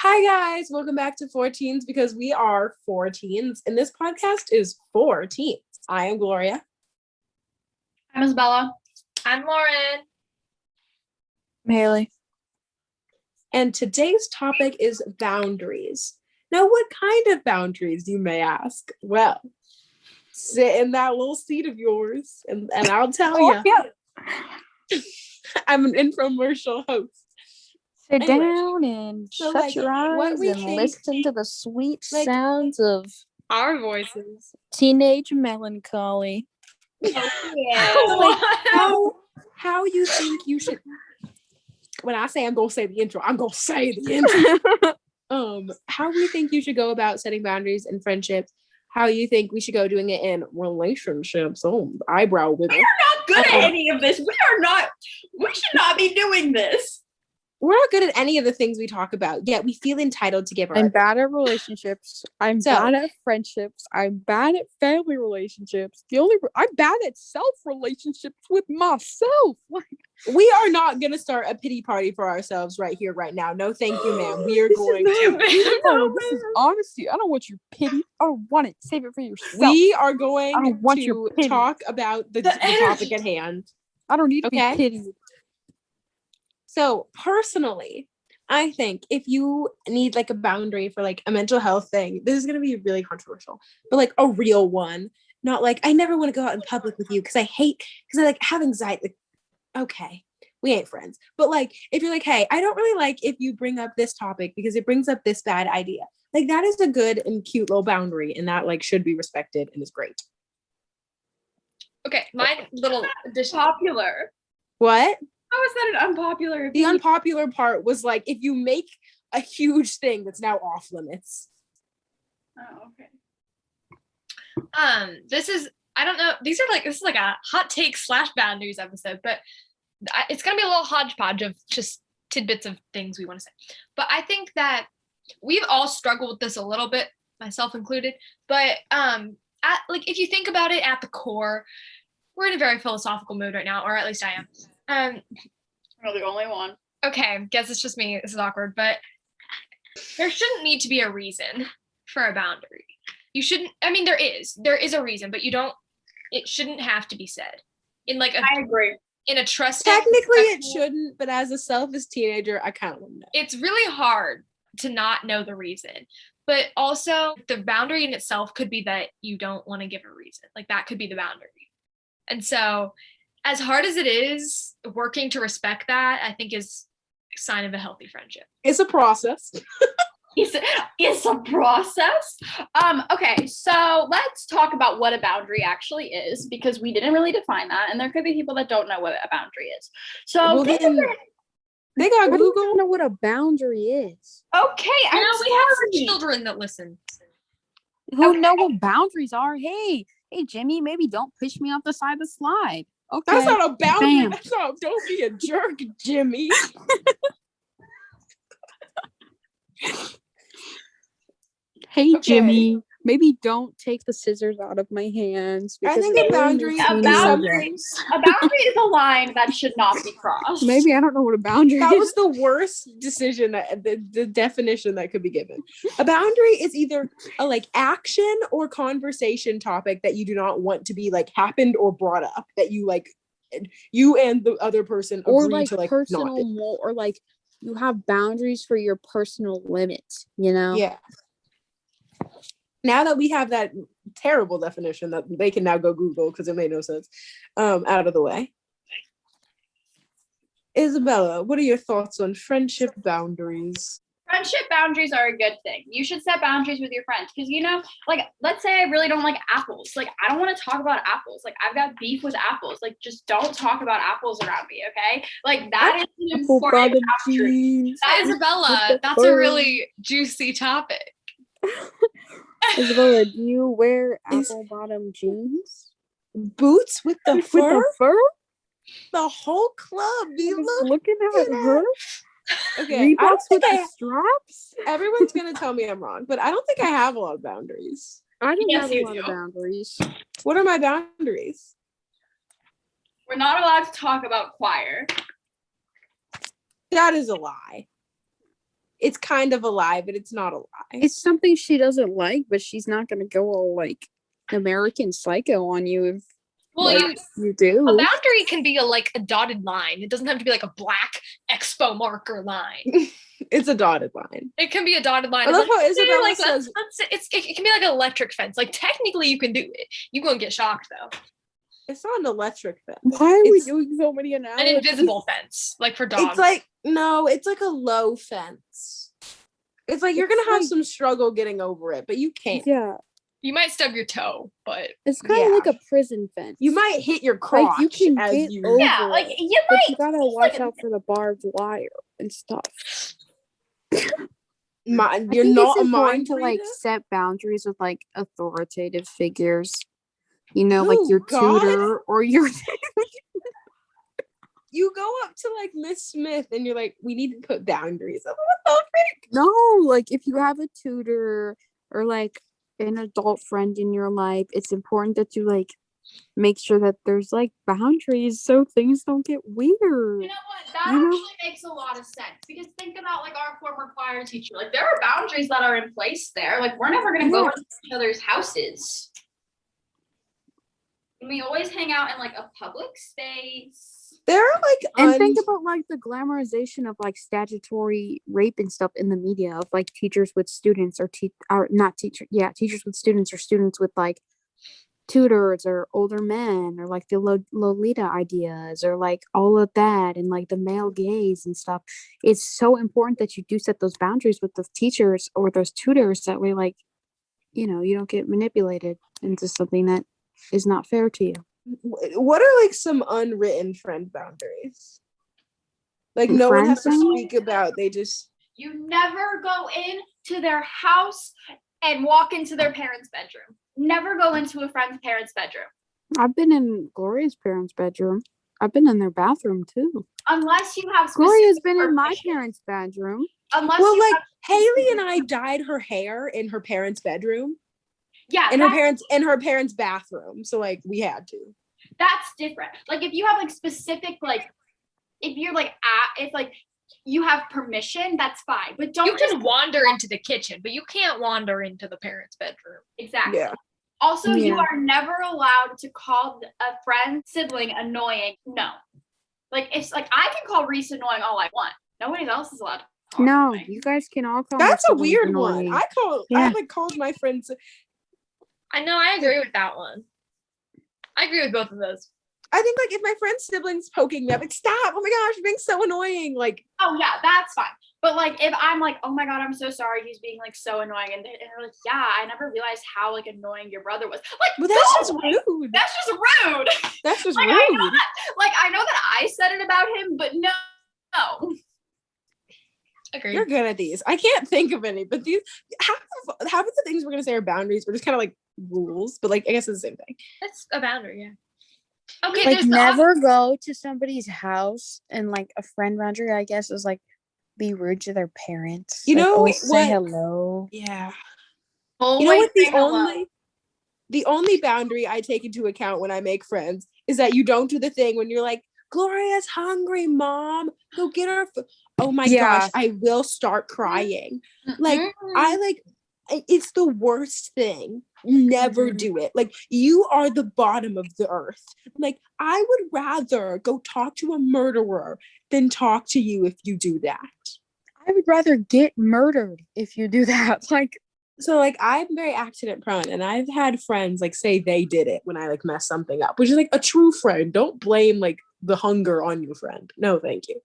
Hi guys, welcome back to 14s because we are 14s and this podcast is for teens. I am Gloria. I'm Isabella. I'm Lauren. I'm Haley. And today's topic is boundaries. Now, what kind of boundaries, you may ask? Well, sit in that little seat of yours and I'll tell you. Yeah. I'm an infomercial host. Sit Anyway, down and shut your eyes and listen to the sweet sounds of our voices. Teenage melancholy. How you think you should? When I say I'm gonna say the intro, I'm gonna say the intro. How we think you should go about setting boundaries in friendships? How you think we should go doing it in relationships? Oh, eyebrow wiggle. We are not good at any of this. We should not be doing this. We're not good at any of the things we talk about, yet we feel entitled to give our I'm bad at relationships. I'm bad at friendships. I'm bad at family relationships. I'm bad at relationships with myself. We are not going to start a pity party for ourselves right here, right now. No, thank you, ma'am. We are going to. This is honesty. I don't want your pity. I don't want it. Save it for yourself. We are going to talk about the topic at hand. I don't need to be pitied. So personally, I think if you need like a boundary for like a mental health thing, this is going to be really controversial, but like a real one, not like I never want to go out in public with you because I have anxiety. Like, okay, we ain't friends. But like, if you're like, hey, I don't really like if you bring up this topic because it brings up this bad idea. Like that is a good and cute little boundary and that like should be respected and is great. Okay, my little addition. Popular. What? How is that an unpopular? The unpopular part was like if you make a huge thing that's now off limits. Oh, okay. This is this is like a hot take / boundaries episode, but it's gonna be a little hodgepodge of just tidbits of things we want to say. But I think that we've all struggled with this a little bit, myself included. But if you think about it at the core, we're in a very philosophical mood right now, or at least I am. You're the only one. Okay, guess it's just me. This is awkward, but there shouldn't need to be a reason for a boundary. You shouldn't. I mean, there is a reason, but it shouldn't have to be said. I agree. In a trust. Technically, it shouldn't, but as a selfish teenager, I kind of want to know. It's really hard to not know the reason, but also the boundary in itself could be that you don't want to give a reason. Like that could be the boundary, and so. As hard as it is, working to respect that, I think is a sign of a healthy friendship. It's a process. It's a process. Okay, so let's talk about what a boundary actually is, because we didn't really define that, and there could be people that don't know what a boundary is. So they got Google. I don't know what a boundary is. Okay, we have some children that listen. Who know what boundaries are? Hey, Jimmy, maybe don't push me off the side of the slide. Okay. That's not a boundary. Bam. Don't be a jerk, Jimmy. Hey, okay. Jimmy, maybe don't take the scissors out of my hands. I think a boundary is a line that should not be crossed. Maybe I don't know what a boundary is. That was the worst decision, the definition that could be given. A boundary is either a like action or conversation topic that you do not want to be like happened or brought up, that you like you and the other person agree or like to like personal not or like you have boundaries for your personal limits, you know? Yeah. Now that we have that terrible definition that they can now go Google because it made no sense, out of the way. Isabella, what are your thoughts on friendship boundaries? Friendship boundaries are a good thing. You should set boundaries with your friends because, like, let's say I really don't like apples. Like, I don't want to talk about apples. Like, I've got beef with apples. Like, just don't talk about apples around me, okay? Like, that is an important boundary. Isabella, that's a really juicy topic. Isabella, do you wear apple bottom jeans? Boots with the fur? The whole club. Looking at her. Okay, Reeboks with the straps? Everyone's going to tell me I'm wrong, but I don't think I have a lot of boundaries. I don't have a lot of boundaries. What are my boundaries? We're not allowed to talk about choir. That is a lie. it's kind of a lie, but it's not a lie. It's something she doesn't like, but she's not gonna go all like American Psycho on you if Well, like, you do. a boundary can be a dotted line. It doesn't have to be like a black expo marker line. It's a dotted line. It can be a dotted line. I love It's how Isabella like, says- it can be like an electric fence. Like technically you can do it. You gonna get shocked though. It's not an electric fence. Why are we It's- doing so many An analogies? invisible fence, like for dogs. It's like no, it's like a low fence. It's like you're It's gonna have like- some struggle getting over it, but you can't. Yeah, you might stub your toe, but it's kind of Yeah. like a prison fence. You might hit your crotch you can as get you. over Yeah, like it, you but might. you gotta just, watch like, out for the barbed wire and stuff. You're I think not it's a mind important to like reader? set boundaries with like authoritative figures. You know, like Who, your God? tutor or your You go up to like Miss Smith and you're like, we need to put boundaries. I'm like, what the frick? no, like if you have a tutor or like an adult friend in your life, it's important that you like make sure that there's like boundaries so things don't get weird. You know what? That You know? actually makes a lot of sense because think about like our former choir teacher. Like there are boundaries that are in place there. Like we're never gonna go Yeah. into each other's houses. And we always hang out in like a public space. There are like And think about like the glamorization of like statutory rape and stuff in the media of like teachers with students or not teacher, yeah, teachers with students or students with like tutors or older men or like the Lolita ideas or like all of that and like the male gaze and stuff. It's so important that you do set those boundaries with the teachers or those tutors that way, like, you know, you don't get manipulated into something that is not fair to you. what are like some unwritten friend boundaries? Like no one has to Friend speak about. They just You never go into their house and walk into their parents' bedroom. Never go into a friend's parents' bedroom. I've been in Gloria's parents' bedroom. I've been in their bathroom too. Unless you have Gloria's specific been in my permission. parents' bedroom. Unless well, you like have, Haley and I dyed her hair in her parents' bedroom, yeah, in her parents' bathroom. So like we had to. that's different. Like if you have like specific like if you're like if like you have permission, that's fine. But don't you just can wander into the kitchen, but you can't wander into the parents' bedroom. exactly. Yeah. Also, you Yeah. are never allowed to call a friend sibling annoying. No. Like it's like I can call Reese annoying all I want. Nobody else is allowed to call her No, annoying. you guys can all call my That's a siblings weird annoying. one. I Yeah. like called my friends. I know, I agree with that one. I agree with both of those. I think like if my friend's siblings poking me, I'm like, stop! Oh my gosh, you're being so annoying. Like, Oh yeah, that's fine. But like if I'm like, oh my god, I'm so sorry, he's being like so annoying, and they're like, yeah, I never realized how like annoying your brother was. Like, well, that's go just away. rude. That's just rude. That's just Like, I know rude. Like I know that I said it about him, but no. Agreed. You're good at these. I can't think of any, but these half of the things we're gonna say are boundaries. We're just kind of like rules, but like I guess it's the same thing. That's a boundary, yeah. Okay, Like there's the never go to somebody's house and like a friend boundary, I guess, is like be rude to their parents. You Like, know always say what- hello. Yeah. always You know what? say hello. The only boundary I take into account when I make friends is that you don't do the thing when you're like, Gloria's hungry, mom. Go get her. Oh my Yeah. gosh, I will start crying. Like Mhm. I like it's the worst thing. Never Mhm. do it. Like you are the bottom of the earth. Like I would rather go talk to a murderer than talk to you if you do that. I would rather get murdered if you do that. Like, So like I'm very accident prone and I've had friends like say they did it when I like mess something up, which is like a true friend. Don't blame like the hunger on your friend. No, thank you.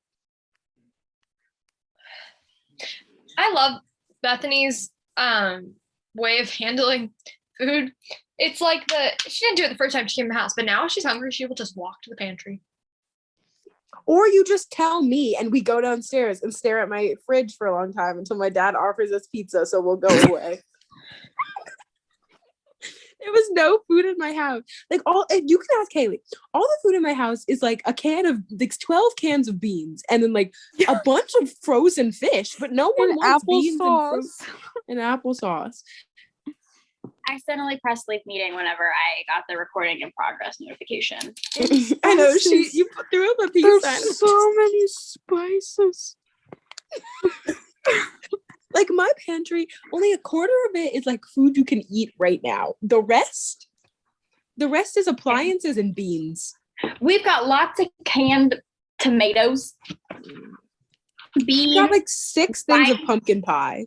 I love Bethany's way of handling food. It's like she didn't do it the first time she came to the house, but now if she's hungry, she will just walk to the pantry. Or you just tell me and we go downstairs and stare at my fridge for a long time until my dad offers us pizza, so we'll go away. There was no food in my house. Like and you can ask Haley. All the food in my house is like a can of like 12 cans of beans and then like a bunch of frozen fish, but no one and wants beans applesauce. and applesauce. I accidentally pressed leave meeting whenever I got the recording in progress notification. I know Spices. you threw up a peace sign. There's so many spices. Like my pantry, only a quarter of it is like food you can eat right now. The rest is appliances and beans. We've got lots of canned tomatoes, We beans. got like 6 things of pumpkin pie.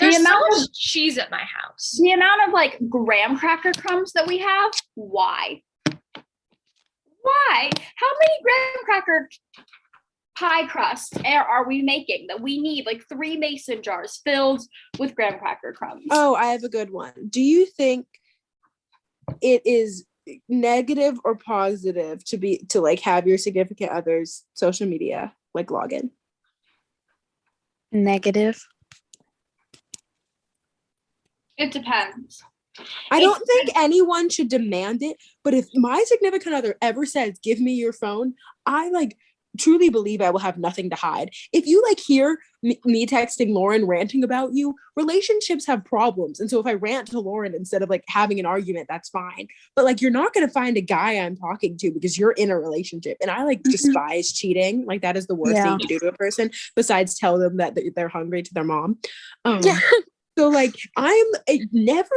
There's so amount much cheese at my house. The amount of like graham cracker crumbs that we have, why? Why? How many graham cracker pie crusts are we making that we need like 3 mason jars filled with graham cracker crumbs? Oh, I have a good one. Do you think it is negative or positive to like have your significant other's social media like login? Negative. It depends. I don't think anyone should demand it, but if my significant other ever says, "Give me your phone," I like truly believe I will have nothing to hide. If you like hear me texting Lauren ranting about you, relationships have problems. And so if I rant to Lauren instead of like having an argument, that's fine. But like, you're not going to find a guy I'm talking to because you're in a relationship. And I like despise cheating. Like that is the worst thing to do to a person besides tell them that they're hungry to their mom. So like I'm never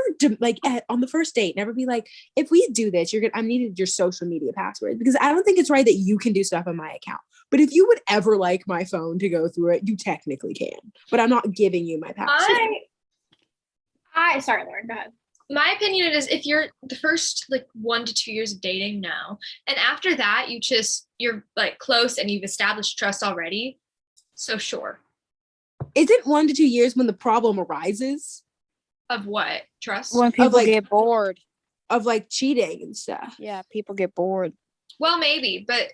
on the first date, never be like, if we do this, I needed your social media password, because I don't think it's right that you can do stuff on my account. But if you would ever like my phone to go through it, you technically can. But I'm not giving you my password. Sorry, Lauren, go ahead. My opinion is if you're the first like 1 to 2 years of dating now, and after that you're like close and you've established trust already. So sure. Isn't 1 to 2 years when the problem arises? Of what? Trust? When people get bored. Of like cheating and stuff. Yeah, people get bored. Well, maybe, but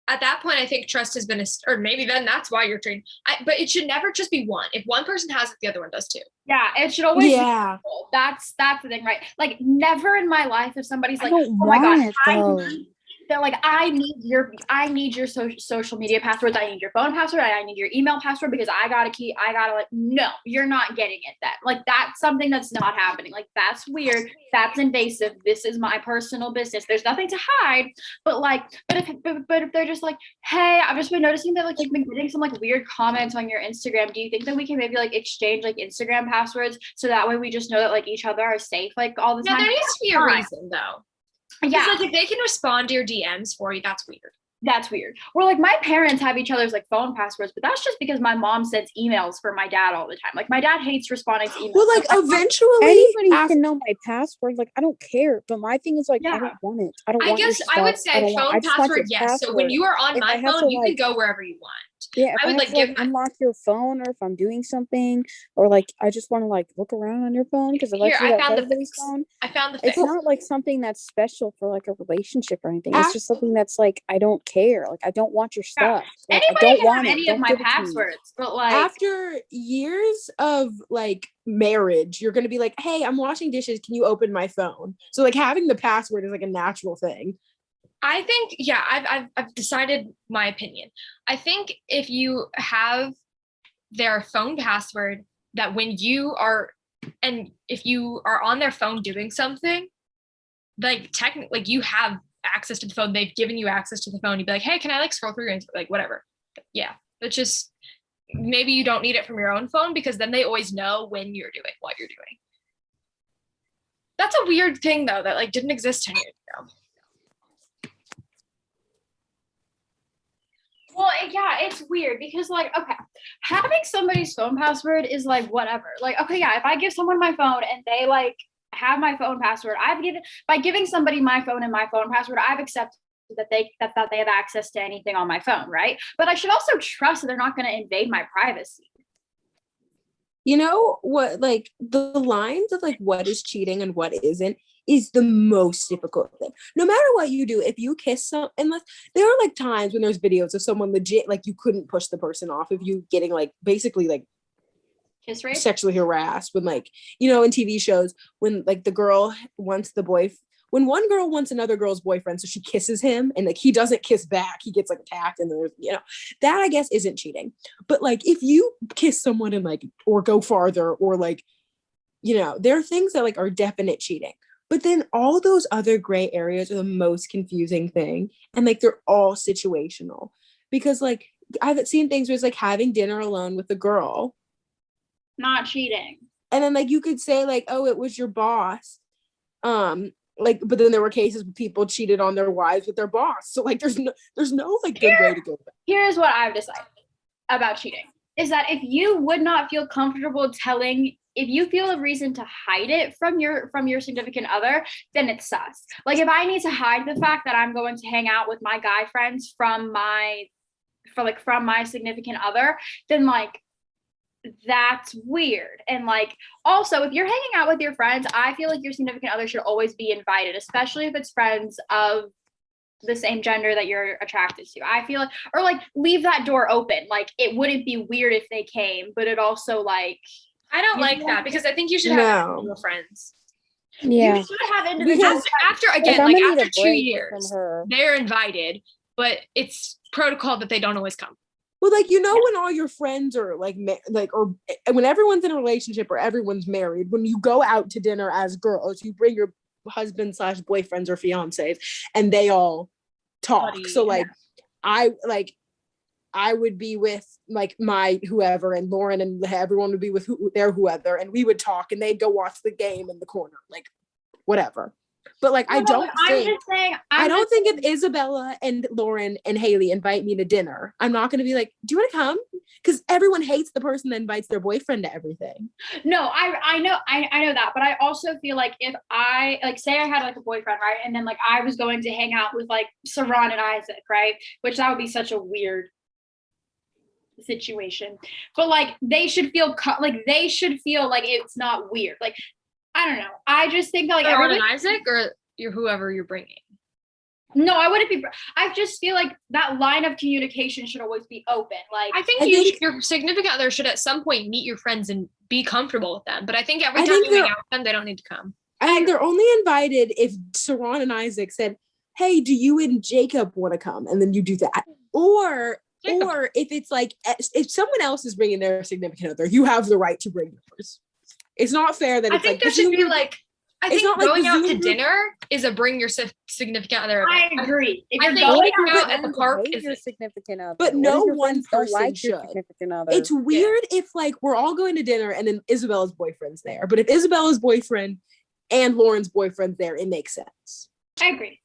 at that point, I think trust has been, or maybe then that's why you're trained. But it should never just be one. If one person has it, the other one does too. Yeah, it should always be equal. That's the thing, right? Like never in my life if somebody's like, oh my gosh, they're like, I need your social media passwords. I need your phone password. I need your email password because I gotta like, no, you're not getting it then. Like that's something that's not happening. Like that's weird. That's invasive. This is my personal business. There's nothing to hide. But if they're just like, hey, I've just been noticing that like you've been getting some like weird comments on your Instagram. Do you think that we can maybe like exchange like Instagram passwords so that way we just know that like each other are safe like all the time? Yeah, there needs to be a reason though. Yeah, like if they can respond to your DMs for you, that's weird. That's weird. Or like my parents have each other's like phone passwords, but that's just because my mom sends emails for my dad all the time. Like my dad hates responding to emails. Well, like eventually anybody can know my password. Like I don't care. But my thing is like I don't want it. I don't want your stuff. I would say phone password, yes. So when you are on my phone, you can go wherever you want. Yeah, I would like unlock your phone, or if I'm doing something, or like I just want to like look around on your phone because I found the phone. I found the fix. It's not like something that's special for like a relationship or anything. It's just something that's like I don't care. Like I don't want your stuff. Like, anybody can have any of my passwords, but like after years of like marriage, you're gonna be like, hey, I'm washing dishes. Can you open my phone? So like having the password is like a natural thing. I think, yeah, I've decided my opinion. I think if you have their phone password, that when you are, and if you are on their phone doing something, like technically, like you have access to the phone, they've given you access to the phone. You'd be like, hey, can I like scroll through your like whatever? Yeah, it's just maybe you don't need it from your own phone because then they always know when you're doing what you're doing. That's a weird thing though that like didn't exist 10 years ago. Well, yeah, it's weird because like, okay, having somebody's phone password is like whatever. Like, okay, yeah, if I give someone my phone and they like have my phone password, by giving somebody my phone and my phone password, I've accepted that they have access to anything on my phone, right? But I should also trust that they're not going to invade my privacy. You know what, like the lines of like what is cheating and what isn't is the most difficult thing. No matter what you do, if you kiss some, unless there are like times when there's videos of someone legit, like you couldn't push the person off of you getting like basically like kiss rape, sexually harassed, when like, you know, in TV shows, when like the girl wants when one girl wants another girl's boyfriend, so she kisses him and like he doesn't kiss back, he gets like attacked, and there's, you know, that I guess isn't cheating. But like if you kiss someone and like, or go farther, or like, you know, there are things that like are definite cheating. But then all those other gray areas are the most confusing thing. And like, they're all situational because like I've seen things where it's like having dinner alone with a girl not cheating. And then like you could say like, oh, it was your boss. Like, but then there were cases where people cheated on their wives with their boss. So like there's no like good way to go back. Here's what I've decided about cheating is that if you would not feel comfortable telling, if you feel a reason to hide it from your significant other, then it's sus. Like if I need to hide the fact that I'm going to hang out with my guy friends from my significant other, then like that's weird. And like also if you're hanging out with your friends, I feel like your significant other should always be invited, especially if it's friends of the same gender that you're attracted to. I feel like, or like leave that door open. Like it wouldn't be weird if they came, but it also like I don't like that because I think you should have No. individual friends. Yeah. you should have individual After Like, again, I'm like gonna need a after 2 break years, from her. they're invited, but it's protocol that they don't always come. Well, like, you know, when all your friends are like, or when everyone's in a relationship or everyone's married, when you go out to dinner as girls, you bring your husband/boyfriends or fiancés and they all talk. Buddy, So like, I would be with like my whoever, and Lauren and everyone would be with their whoever, and we would talk and they'd go watch the game in the corner, like whatever. But like, I don't think if Isabella and Lauren and Haley invite me to dinner, I'm not going to be like, do you want to come? Because everyone hates the person that invites their boyfriend to everything. No, I know that, but I also feel like if I like say I had like a boyfriend, right, and then like I was going to hang out with like Saran and Isaac, right, which that would be such a weird situation, but like they should feel like it's not weird. Like I don't know. I just think that like Saran and Isaac or whoever you're bringing. No, I wouldn't be. I just feel like that line of communication should always be open. Like I think your significant other should at some point meet your friends and be comfortable with them. But I think every time you hang out with them, they don't need to come. I think they're only invited if Saran and Isaac said, hey, do you and Jacob want to come? And then you do that. Or if it's like, if someone else is bringing their significant other, you have the right to bring yours. It's not fair that I it's think like there should be like, I think not like going the out to Zoom dinner is a bring your significant other. I agree. If I you're think going going out out at the park is your significant other. But What no if your one friends don't person like your should. significant other? It's weird if like we're all going to dinner and then Isabella's boyfriend's there. But if Isabella's boyfriend and Lauren's boyfriend's there, it makes sense. I agree.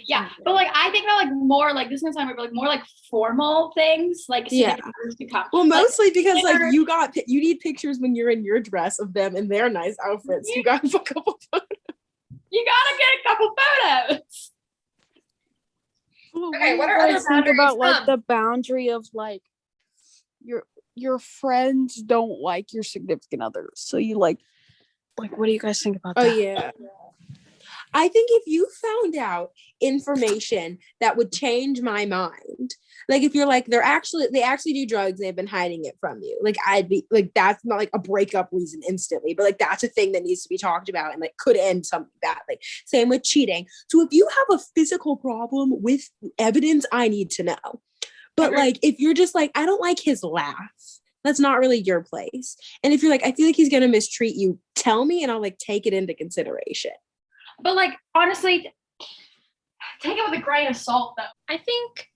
Yeah, but like I think that like more like this is gonna sound weird, but like more like formal things, like Yeah. to come. Well, mostly because like dinner- you need pictures when you're in your dress of them in their nice outfits. You got a couple photos. You gotta get a couple photos. Okay, what are I other think boundaries? about like the boundary of like your friends don't like your significant other, so you like what do you guys think about that? Oh yeah. I think if you found out information that would change my mind, like if you're like they actually do drugs and they've been hiding it from you, like I'd be like, that's not like a breakup reason instantly, but like that's a thing that needs to be talked about and like could end something badly. Same with cheating. So if you have a physical problem with evidence, I need to know. But like if you're just like, I don't like his laugh, that's not really your place. And if you're like, I feel like he's gonna mistreat you, tell me and I'll like take it into consideration. But like honestly, take it with a grain of salt though. I think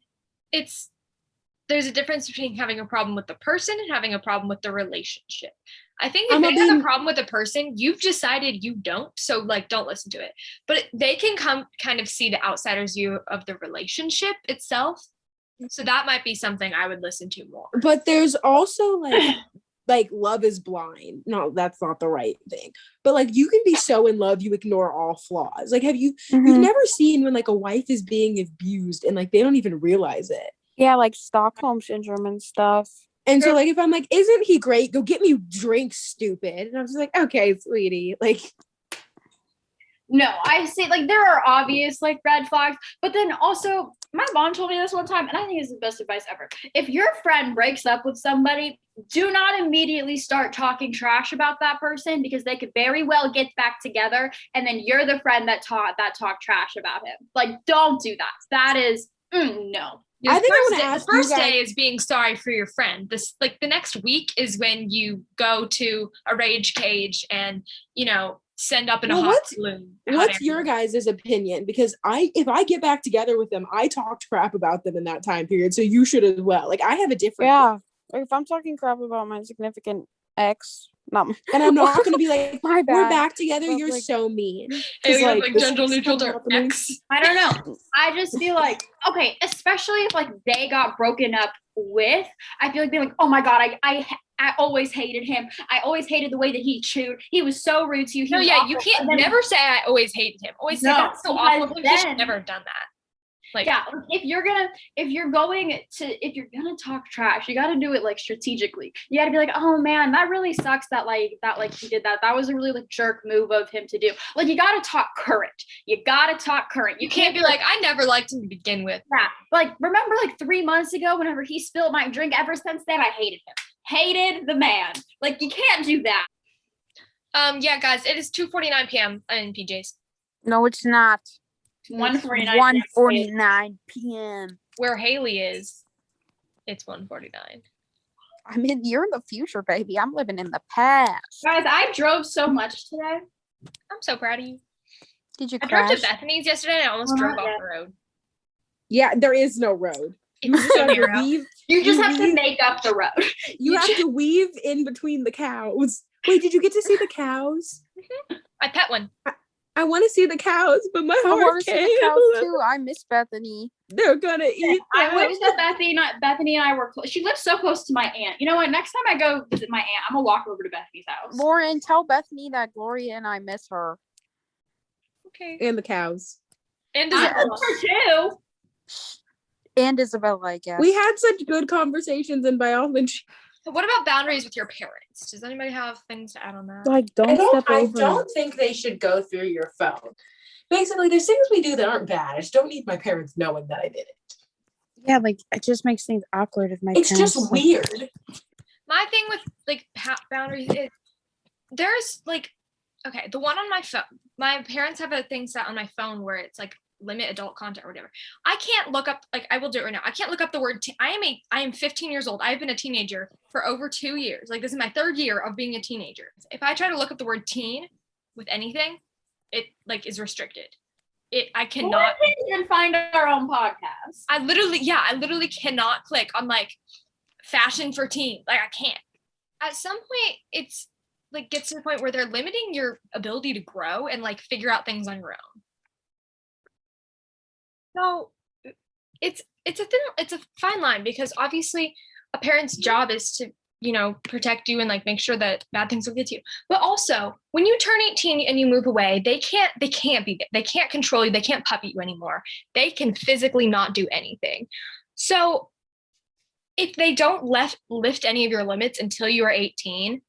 there's a difference between having a problem with the person and having a problem with the relationship. I think if they have a problem with a person, you've decided you don't, so like don't listen to it. But they can kind of see the outsider's view of the relationship itself. So that might be something I would listen to more. But there's also like love is blind. No, that's not the right thing. But like you can be so in love you ignore all flaws. Like you've never seen when like a wife is being abused and like they don't even realize it. Yeah, like Stockholm syndrome and stuff. And so like if I'm like, isn't he great? Go get me drinks, stupid. And I'm just like, okay, sweetie. Like No, I say like there are obvious like red flags, but then also my mom told me this one time, and I think it's the best advice ever. If your friend breaks up with somebody, do not immediately start talking trash about that person because they could very well get back together, and then you're the friend that talked trash about him. Like, don't do that. That is no. I think I want to ask the first you guys, day is being sorry for your friend. This like the next week is when you go to a rage cage and send up in a hot balloon. What's your guys' opinion? Because if I get back together with them, I talked crap about them in that time period. So you should as well. Like I have a different. Yeah. Like if I'm talking crap about my significant ex. No, And I'm not gonna be like, my bad. we're back together. But, You're like- so mean. 'Cause, Haley was like this gender is neutral coming to out the moon. X. I don't know. I just feel like, okay, especially if like they got broken up with, I feel like being like, oh my God, I always hated him. I always hated the way that he chewed. He was so rude to you. He No, was yeah, awful. you can't And then- never say I always hated him. Always say No, that's so because awful. of him. He should then- never have done that. Like, yeah, like, if you're gonna talk trash, you got to do it like strategically. You got to be like, oh man, that really sucks that he did that. That was a really like jerk move of him to do. Like, you got to talk current. You can't be like, I never liked him to begin with. yeah. Like, remember like 3 months ago, whenever he spilled my drink. Ever since then, I hated him. Hated the man. Like, you can't do that. Yeah, guys, it is 2:49 p.m. in PJs. No, it's not. 1:49. 1:49 p.m. Where Haley is, it's 1:49. You're in the future, baby. I'm living in the past. Guys, I drove so much today. I'm so proud of you. Did you I drove crash? to Bethany's yesterday and I almost Well, drove not off yet. the road. Yeah, there is no road. It's so have to narrow. weave. You just You have to leave- make up the road. You have to weave in between the cows. Wait, did you get to see the cows? I pet one. I want to see the cows, but my I heart want to see the cows can't. too. I miss Bethany. They're gonna eat I them. wish that Bethany and I were close. She lives so close to my aunt. You know what? Next time I go visit my aunt, I'm gonna walk over to Bethany's house. Lauren, tell Bethany that Gloria and I miss her. Okay. And the cows. And I dessert. miss her too. And Isabella, I guess. We had such good conversations in biology. What about boundaries with your parents? Does anybody have things to add on that? like don't step over. think they should go through your phone. Basically, there's things we do that aren't bad. I just don't need my parents knowing that I did it. Yeah, like it just makes things awkward if my It's parents just weird. My thing with like boundaries is there's like, okay, the one on my phone. My parents have a thing set on my phone where it's like limit adult content or whatever. I can't look up, like I will do it right now. I can't look up the word I am 15 years old. I've been a teenager for over 2 years. Like this is my 3rd year of being a teenager. If I try to look up the word teen with anything, it like is restricted. I cannot. We can't even find our own podcast. I literally cannot click on like fashion for teen. Like I can't. At some point, it's like gets to the point where they're limiting your ability to grow and like figure out things on your own. So it's a fine line because obviously a parent's job is to, you know, protect you and like make sure that bad things don't get to you. But also when you turn 18 and you move away, they can't control you. They can't puppet you anymore. They can physically not do anything. So if they don't lift any of your limits until you are 18,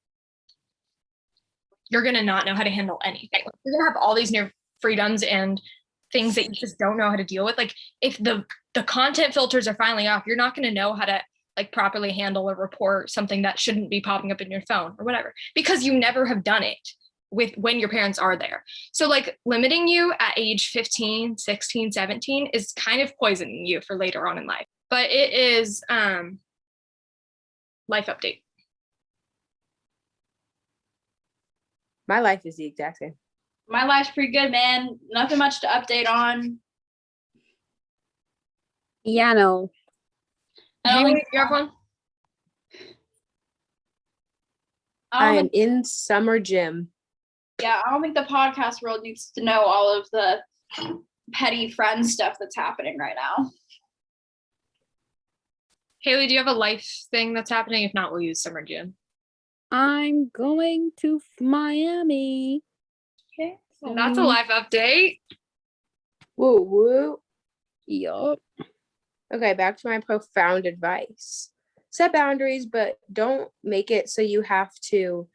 you're going to not know how to handle anything. You're going to have all these new freedoms and things that you just don't know how to deal with. Like if the content filters are finally off, you're not going to know how to like properly handle or report something that shouldn't be popping up in your phone or whatever, because you never have done it with when your parents are there. So like limiting you at age 15, 16, 17 is kind of poisoning you for later on in life. But it is life update. My life is the exact same. My life's pretty good, man. Nothing much to update on. Yeah, no. I don't Haley, think- you have one? I I am don't, in summer gym. yeah, I don't think the podcast world needs to know all of the petty friend stuff that's happening right now. Haley, do you have a life thing that's happening? If not, we'll use summer gym. I'm going to Miami. Okay. Well, that's a life update. Woo woo. Yup. Okay, back to my profound advice. Set boundaries, but don't make it so you have to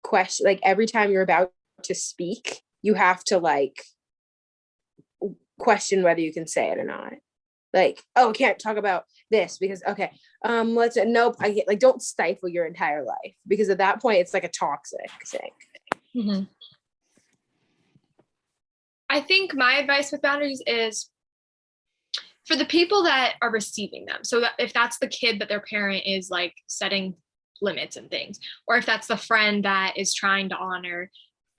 question, like every time you're about to speak, you have to like question whether you can say it or not. Like, oh, can't talk about this because nope, I get like don't stifle your entire life because at that point it's like a toxic thing. Mm-hmm. I think my advice with boundaries is for the people that are receiving them. So that if that's the kid that their parent is like setting limits and things, or if that's the friend that is trying to honor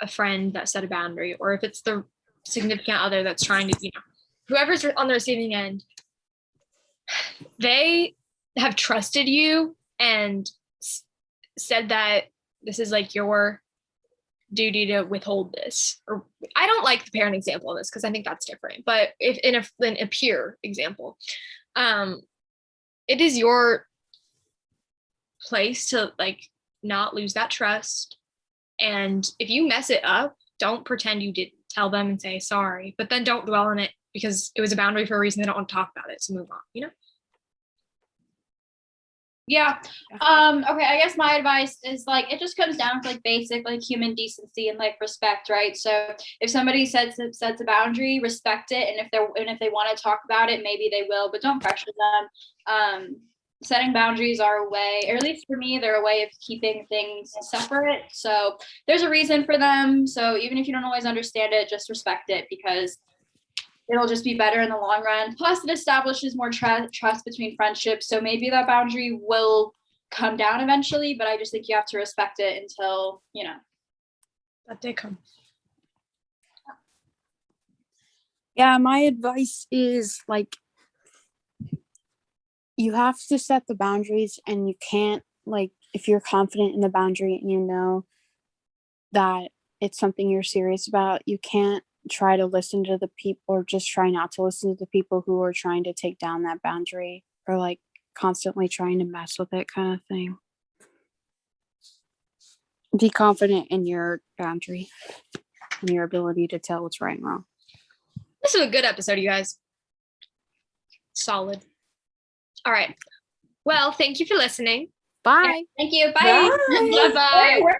a friend that set a boundary, or if it's the significant other that's trying to, you know, whoever's on the receiving end, they have trusted you and said that this is like your duty to withhold this. Or I don't like the parent example of this because I think that's different. But if in a peer example, it is your place to like not lose that trust. And if you mess it up, don't pretend you didn't. Tell them and say sorry, but then don't dwell on it because it was a boundary for a reason. They don't want to talk about it, so move on, you know? Yeah. Okay, I guess my advice is like it just comes down to like basic like human decency and like respect, right? So if somebody sets a boundary, respect it, and if they want to talk about it, maybe they will, but don't pressure them. Setting boundaries are a way, or at least for me, they're a way of keeping things separate. So there's a reason for them. So even if you don't always understand it, just respect it because it'll just be better in the long run. Plus, it establishes more trust between friendships. So maybe that boundary will come down eventually, but I just think you have to respect it until, you know. That day comes. Yeah, my advice is like you have to set the boundaries, and you can't, like, if you're confident in the boundary and you know that it's something you're serious about, you can't try to listen to the people, or just try not to listen to the people who are trying to take down that boundary, or like constantly trying to mess with it, kind of thing. Be confident in your boundary and your ability to tell what's right and wrong. This is a good episode, you guys. Solid. All right. Well, thank you for listening. Bye. Thank you. Bye. Bye. Bye-bye.